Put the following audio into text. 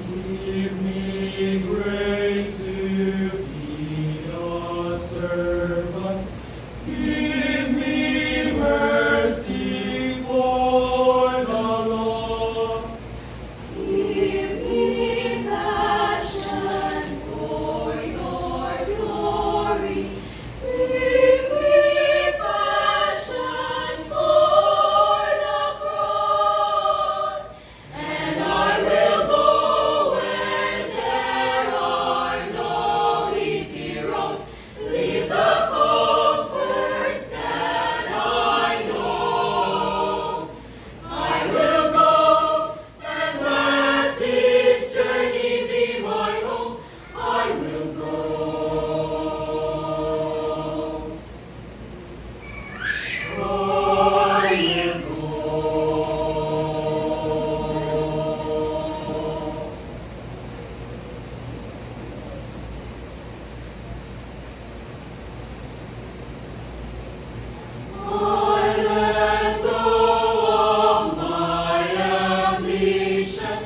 Give me grace to be a servant. Give me mercy for the lost. Give me passion for your glory. Give me passion for the cross. And I will go where there are no easy roads. Leave the comforts that I know. I will go and let this journey be my home. I will go. I will go. I let go of my ambition.